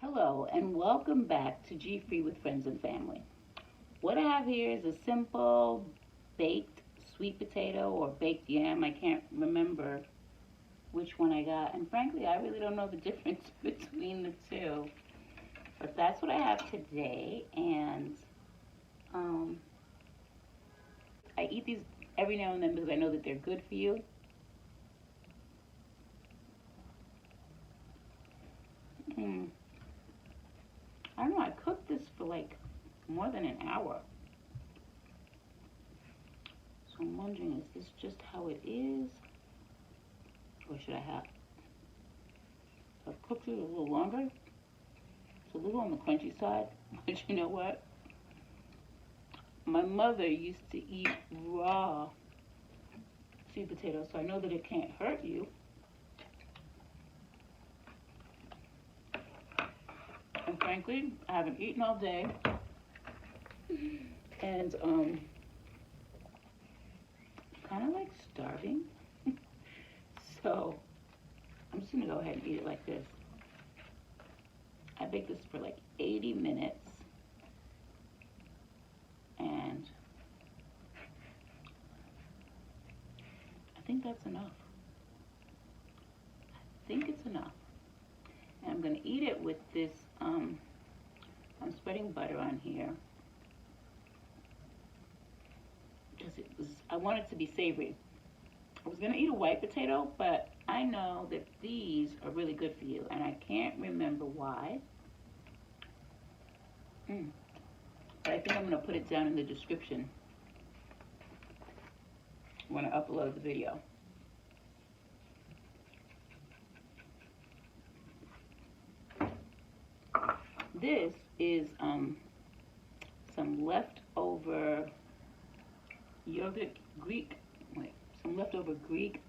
Hello and welcome back to G Free with Friends and Family. What I have here is a simple baked sweet potato or baked yam. I can't remember which one I got, and frankly, I really don't know the difference between the two. But that's what I have today, and um, I eat these every now and then because I know that they're good for you. Mm, I don't know. I cooked this for like more than an hour. So I'm wondering, is this just how it is? Or should I have cooked it a little longer? It's a little on the crunchy side, but you know what? My mother used to eat raw sweet potatoes, so I know that it can't hurt you. And frankly, I haven't eaten all day, and kind of like starving. So I'm just gonna go ahead and eat it like this. I baked this for like 80 minutes, and I think that's enough. I think it's enough. And I'm gonna eat it with this, I'm spreading butter on here because I want it to be savory. I was gonna eat a white potato, but I know that these are really good for you, and I can't remember why. But I think I'm gonna put it down in the description when I upload the video. This is some leftover yogurt Greek, some leftover Greek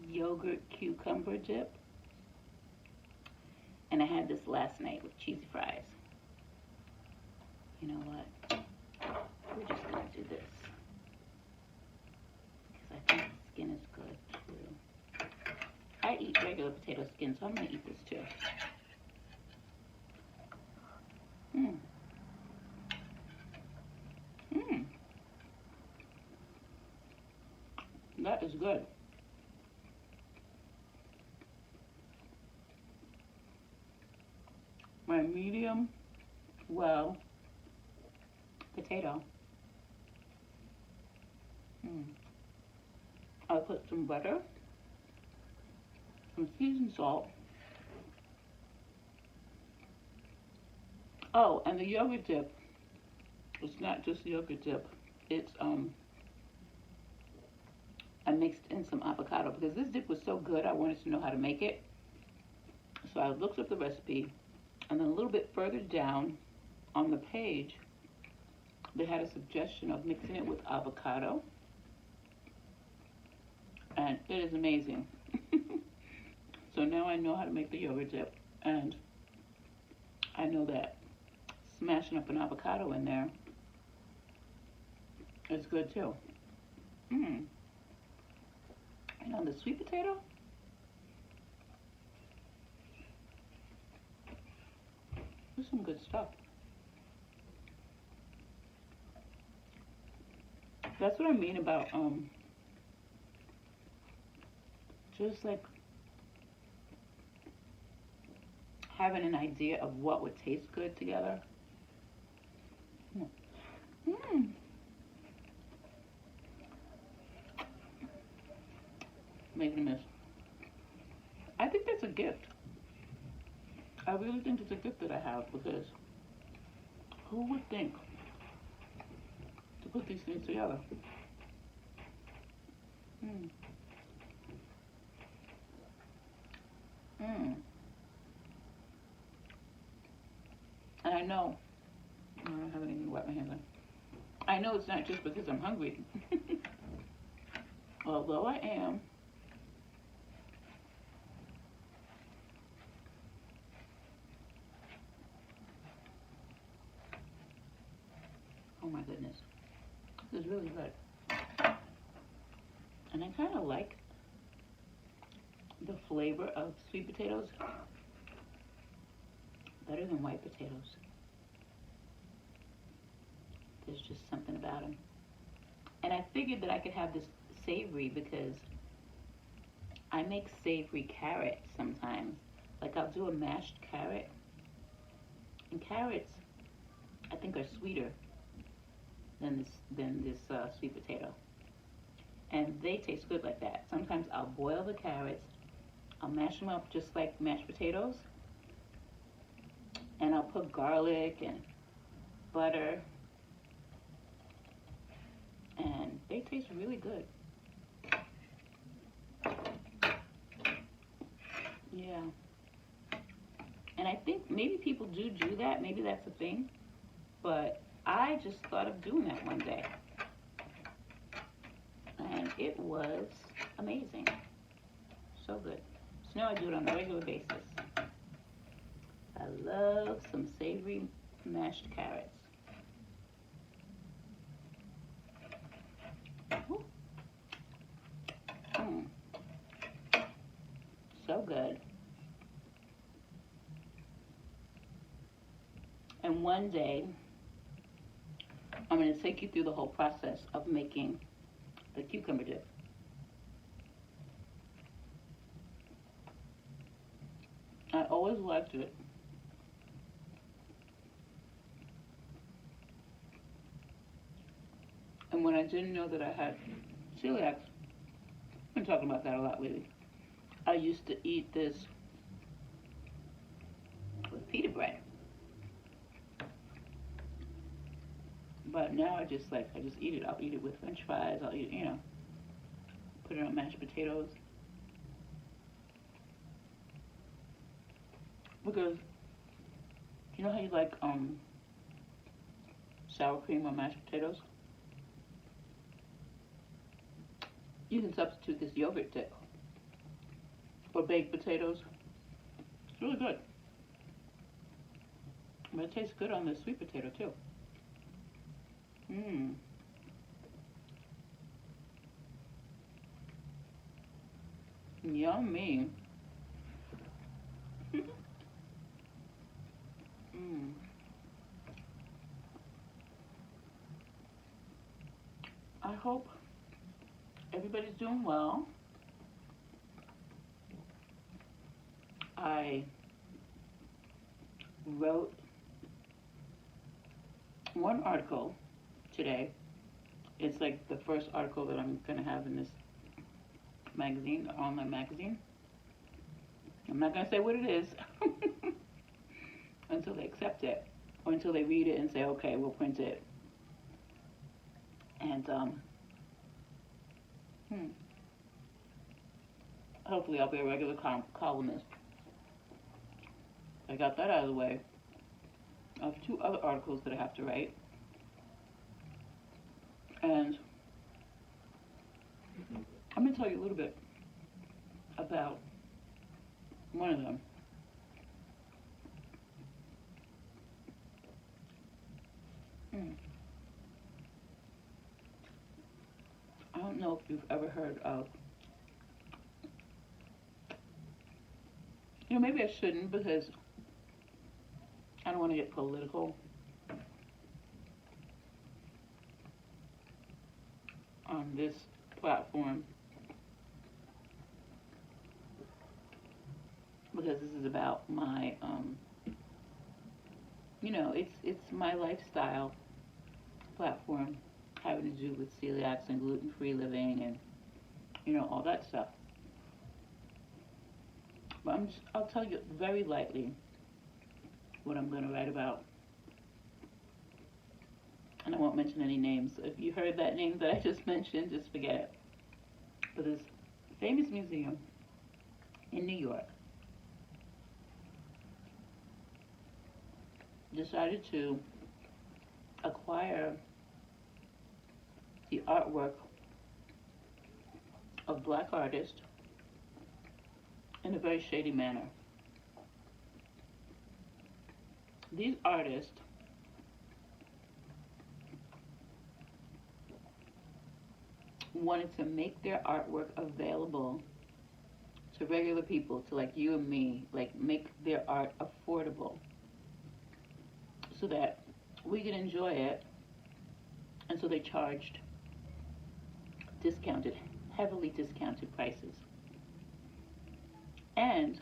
yogurt cucumber dip. And I had this last night with cheesy fries. You know what? We're just gonna do this because I think the skin is good too. I eat regular potato skin, so I'm gonna eat this too. Mmm. Mmm. That is good. My medium well potato. I'll put some butter, some seasoned salt. Oh, and the yogurt dip. It's not just yogurt dip. It's I mixed in some avocado because this dip was so good. I wanted to know how to make it. So I looked up the recipe, and then a little bit further down on the page, they had a suggestion of mixing it with avocado, and it is amazing. So now I know how to make the yogurt dip, and I know that smashing up an avocado in there is good too. And on the sweet potato, there's some good stuff. That's what I mean about just like having an idea of what would taste good together. Making a mess. I think that's a gift. I really think it's a gift that I have because who would think to put these things together? Mm. Mm. And I know, I haven't even wiped my hands on. I know it's not just because I'm hungry. Although I am. Oh my goodness. This is really good. And I kind of like the flavor of sweet potatoes. better than white potatoes. There's just something about them. And I figured that I could have this savory because I make savory carrot sometimes. Like I'll do a mashed carrot, and carrots I think are sweeter than this sweet potato, and they taste good like that. Sometimes I'll boil the carrots, I'll mash them up just like mashed potatoes, and I'll put garlic and butter, and they taste really good. Yeah. And I think maybe people do that. Maybe that's a thing. But I just thought of doing that one day. And it was amazing. So good. So now I do it on a regular basis. I love some savory mashed carrots. Mm. So good. And one day, I'm going to take you through the whole process of making the cucumber dip. I always liked it. And when I didn't know that I had celiac, I've been talking about that a lot lately. I used to eat this with pita bread. But now I just eat it. I'll eat it with French fries. I'll eat, put it on mashed potatoes. Because you know how you like sour cream on mashed potatoes? You can substitute this yogurt dip for baked potatoes. It's really good. But it tastes good on the sweet potato too. Mmm. Yummy. Mmm. I hope everybody's doing well. I wrote one article today. It's like the first article that I'm going to have in this magazine, online magazine. I'm not going to say what it is until they accept it or until they read it and say, okay, we'll print it. And hopefully I'll be a regular columnist. I got that out of the way. I have 2 other articles that I have to write. And I'm going to tell you a little bit about one of them. I don't know if you've ever heard of, maybe I shouldn't because I don't want to get political on this platform, because this is about my, it's my lifestyle platform having to do with celiacs and gluten-free living and, all that stuff. But I'll tell you very lightly what I'm going to write about. And I won't mention any names. If you heard that name that I just mentioned, just forget it. But this famous museum in New York decided to acquire the artwork of black artists in a very shady manner. These artists wanted to make their artwork available to regular people, to like you and me, like make their art affordable. so that we could enjoy it. And so they charged discounted, heavily discounted prices. And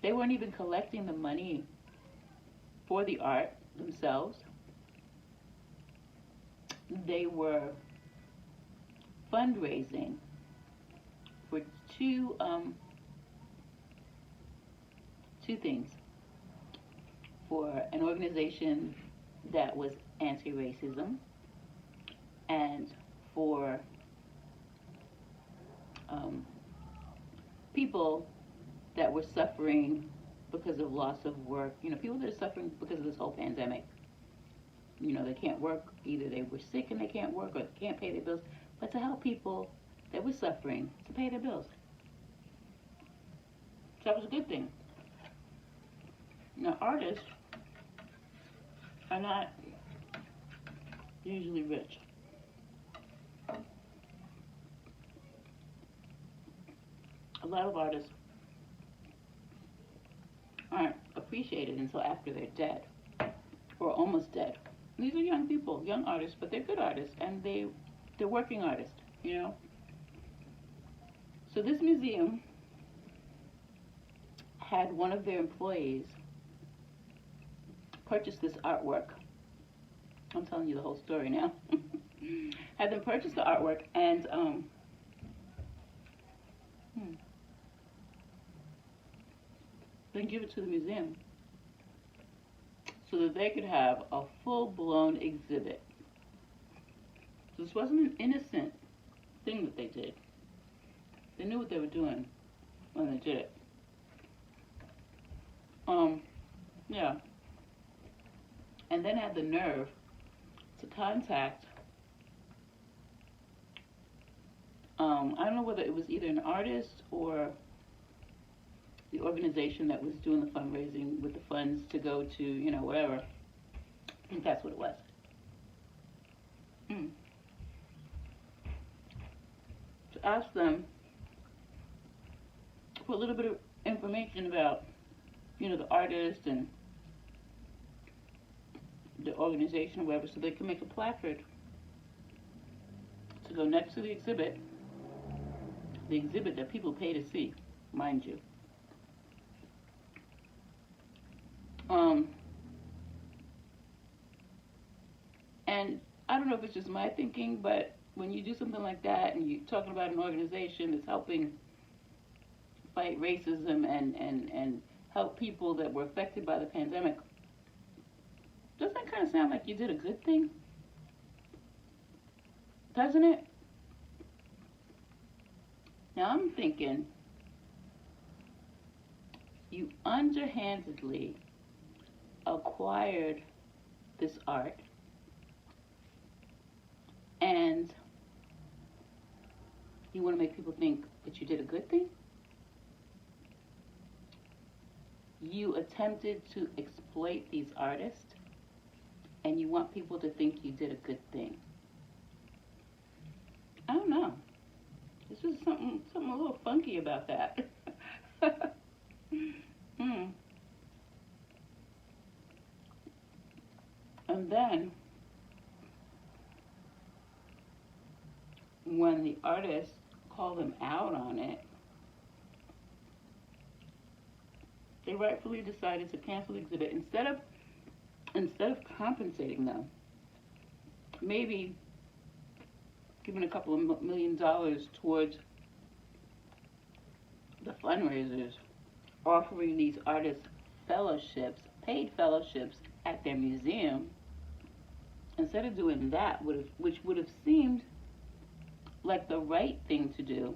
they weren't even collecting the money for the art themselves. They were fundraising for two things. For an organization that was anti-racism, and for people that were suffering because of loss of work. You know, people that are suffering because of this whole pandemic. You know, they can't work. Either they were sick and they can't work, or they can't pay their bills. But to help people that were suffering to pay their bills. So that was a good thing. Now, artists are not usually rich. A lot of artists aren't appreciated until after they're dead or almost dead. These are young people, young artists, but they're good artists, and they're working artists, you know. So this museum had one of their employees purchase this artwork. I'm telling you the whole story now. Had them purchase the artwork and then give it to the museum so that they could have a full-blown exhibit. So this wasn't an innocent thing that they did. They knew what they were doing when they did it. Yeah. And then had the nerve to contact, I don't know whether it was either an artist or the organization that was doing the fundraising with the funds to go to, you know, whatever. I think that's what it was. To ask them for a little bit of information about, you know, the artist and the organization or whatever, so they can make a placard to go next to the exhibit that people pay to see, mind you. And I don't know if it's just my thinking, but when you do something like that and you're talking about an organization that's helping fight racism and help people that were affected by the pandemic, doesn't that kind of sound like you did a good thing? Doesn't it? Now I'm thinking you underhandedly acquired this art and you want to make people think that you did a good thing? You attempted to exploit these artists and you want people to think you did a good thing. I don't know. There's just something a little funky about that. And then, when the artists call them out on it, they rightfully decided to cancel the exhibit instead of compensating them. Maybe giving a couple of $1 million towards the fundraisers, offering these artists fellowships, paid fellowships at their museum. Instead of doing that, which would have seemed like the right thing to do,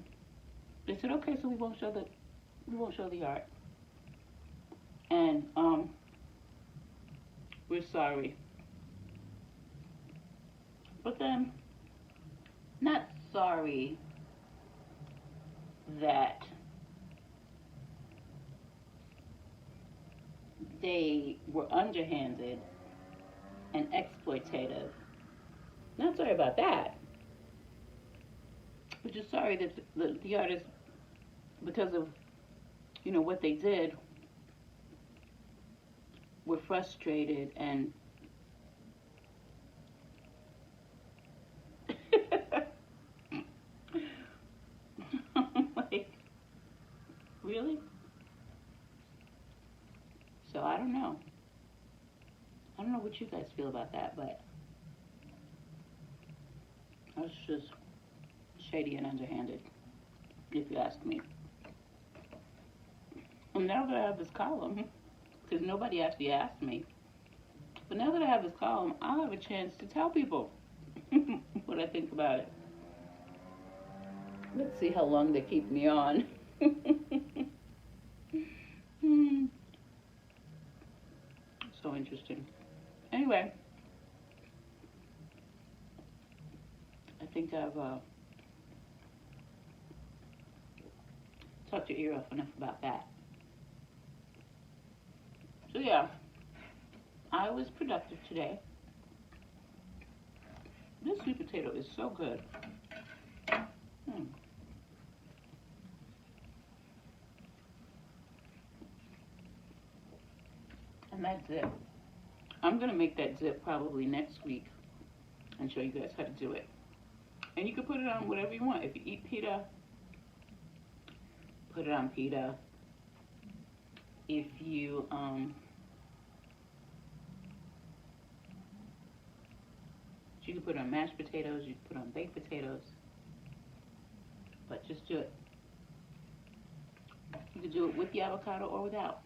they said, okay, so we won't show the art, and we're sorry. But then, not sorry that they were underhanded and exploitative. Not sorry about that. But just sorry that the artists, because of, you know, what they did, we're frustrated and I'm like, really? So I don't know. I don't know what you guys feel about that, but that's just shady and underhanded, if you ask me. And now that I have this column, because nobody actually asked me, but now that I have this column, I'll have a chance to tell people what I think about it. Let's see how long they keep me on. So interesting. Anyway, I think I've talked your ear off enough about that. So yeah, I was productive today. This sweet potato is so good. And that zip. I'm going to make that zip probably next week and show you guys how to do it. And you can put it on whatever you want. If you eat pita, put it on pita. If you you can put it on mashed potatoes, you can put it on baked potatoes, but just do it. You can do it with the avocado or without.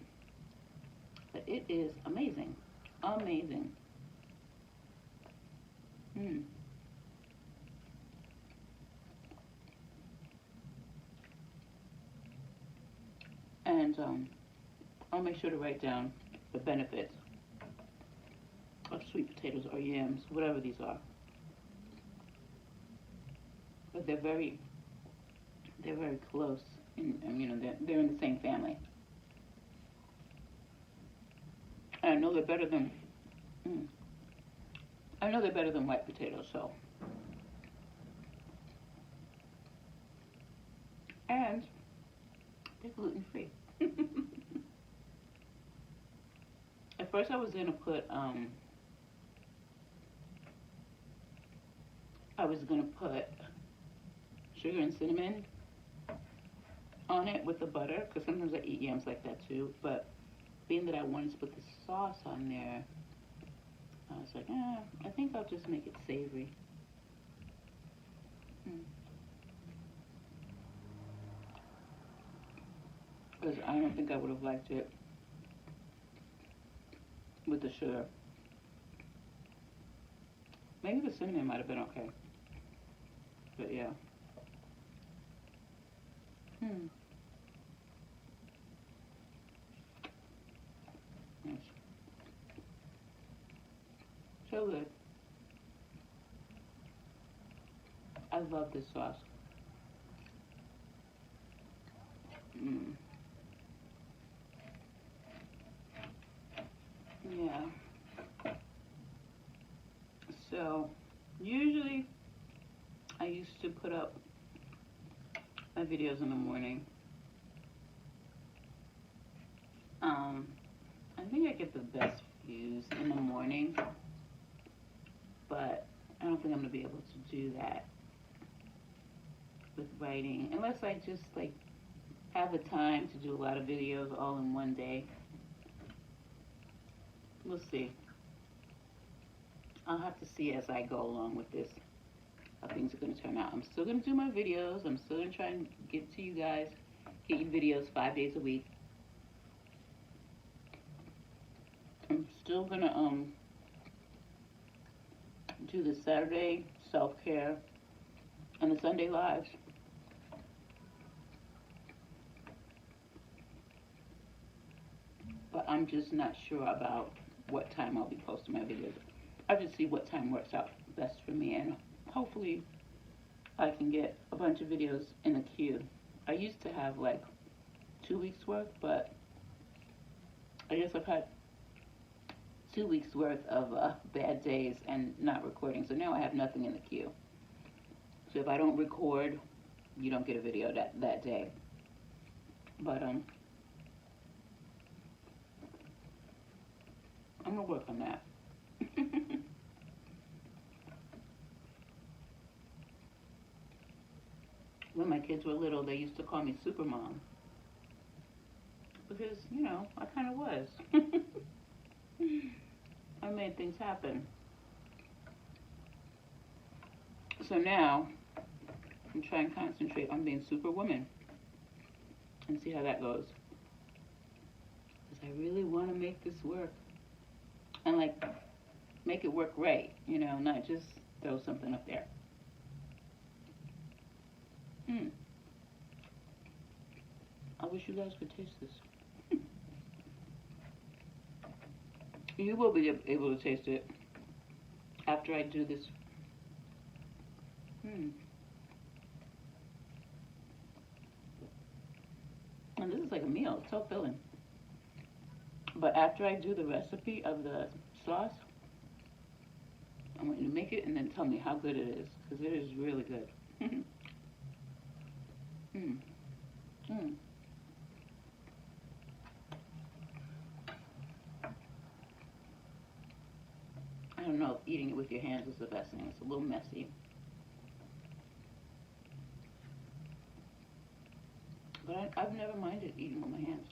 But it is amazing. Amazing. And I'll make sure to write down the benefits of sweet potatoes or yams, whatever these are. But they're very close, and you know they're in the same family. And I know they're better than white potatoes. So, and they're gluten free. At first, I was gonna put sugar and cinnamon on it with the butter, because sometimes I eat yams like that too. But being that I wanted to put the sauce on there, I was like, I think I'll just make it savory. Because I don't think I would have liked it with the sugar. Maybe the cinnamon might have been okay. But yeah. Nice. So good. I love this sauce. Yeah. So, usually I used to put up my videos in the morning. I think I get the best views in the morning, but I don't think I'm gonna be able to do that with writing unless I just like have the time to do a lot of videos all in one day. We'll see. I'll have to see as I go along with this how things are going to turn out. I'm still going to do my videos. I'm still going to try and get to you guys, get you videos 5 days a week. I'm still going to do the Saturday self-care and the Sunday lives. But I'm just not sure about what time I'll be posting my videos. I'll just see what time works out best for me, and hopefully I can get a bunch of videos in the queue. I used to have like 2 weeks worth, but I guess I've had 2 weeks worth of bad days and not recording, so now I have nothing in the queue. So if I don't record, you don't get a video that day. But gonna work on that. When my kids were little, they used to call me Super Mom because, you know, I kind of was. I made things happen. So now I'm trying to concentrate on being Superwoman and see how that goes. Because I really want to make this work. And like, make it work right, you know, not just throw something up there. I wish you guys could taste this. You will be able to taste it after I do this. And this is like a meal, it's so filling. But after I do the recipe of the sauce, I want you to make it and then tell me how good it is, because it is really good. I don't know if eating it with your hands is the best thing. It's a little messy. But I've never minded eating with my hands.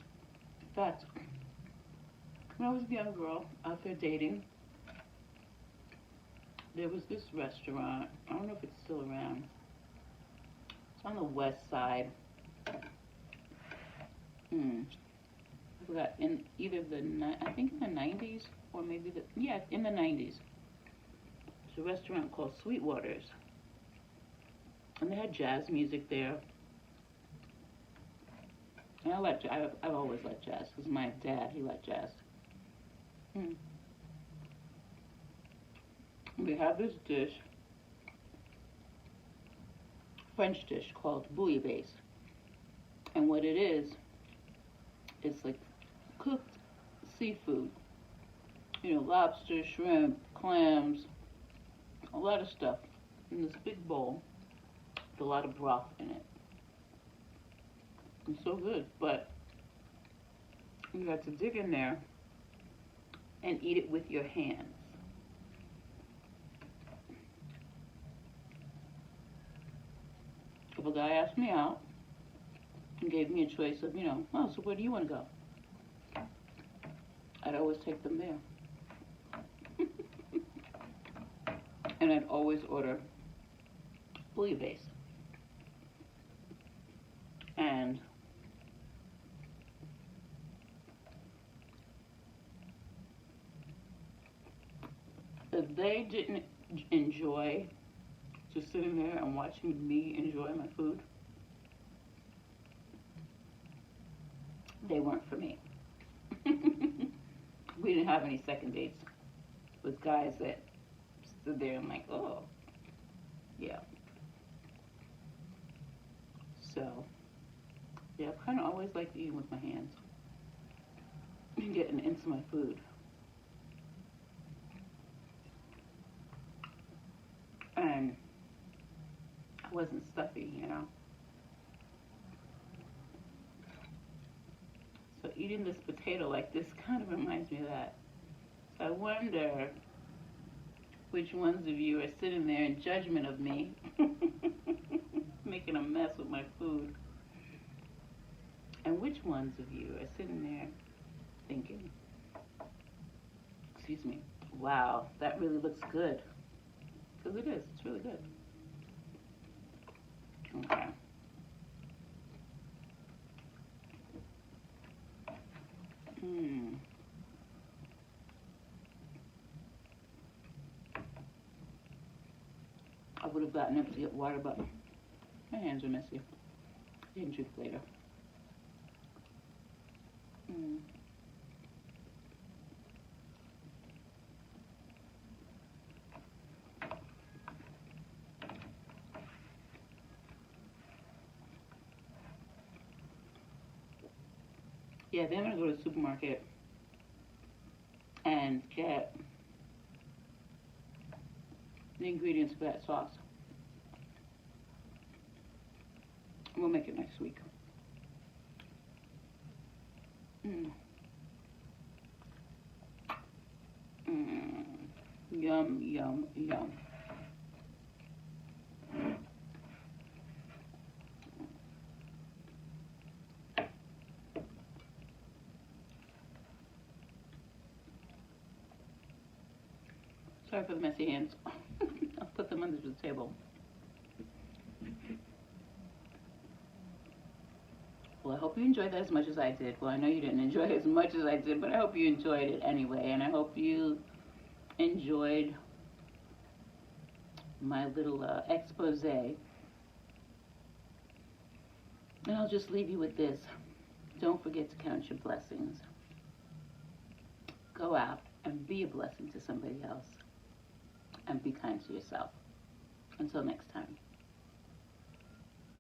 In fact, when I was a young girl out there dating, there was this restaurant. I don't know if it's still around. It's on the west side. I forgot. In either I think in the 90s or maybe in the 90s. It's a restaurant called Sweetwater's. And they had jazz music there. And I've always liked jazz because my dad, he liked jazz. We have this dish, French dish called bouillabaisse. And what it is, it's like cooked seafood. You know, lobster, shrimp, clams, a lot of stuff in this big bowl with a lot of broth in it. It's so good, but you have to dig in there and eat it with your hands. If a guy asked me out and gave me a choice of, you know, oh, so where do you want to go? I'd always take them there. And I'd always order bouillabaisse. And if they didn't enjoy just sitting there and watching me enjoy my food, they weren't for me. We didn't have any second dates with guys that stood there and like, oh, yeah. So, yeah, I've kind of always liked eating with my hands and getting into my food. And I wasn't stuffy, you know. So eating this potato like this kind of reminds me of that. So I wonder which ones of you are sitting there in judgment of me, making a mess with my food. And which ones of you are sitting there thinking, excuse me, wow, that really looks good. Because it is, it's really good. Okay. I would have gotten up to get water, but my hands are messy. I can drink later. Yeah, then I'm going to go to the supermarket and get the ingredients for that sauce. We'll make it next week. Yum, yum, yum. Sorry for the messy hands. I'll put them under the table. Well, I hope you enjoyed that as much as I did. Well, I know you didn't enjoy it as much as I did, but I hope you enjoyed it anyway. And I hope you enjoyed my little expose. And I'll just leave you with this. Don't forget to count your blessings. Go out and be a blessing to somebody else. And be kind to yourself. Until next time.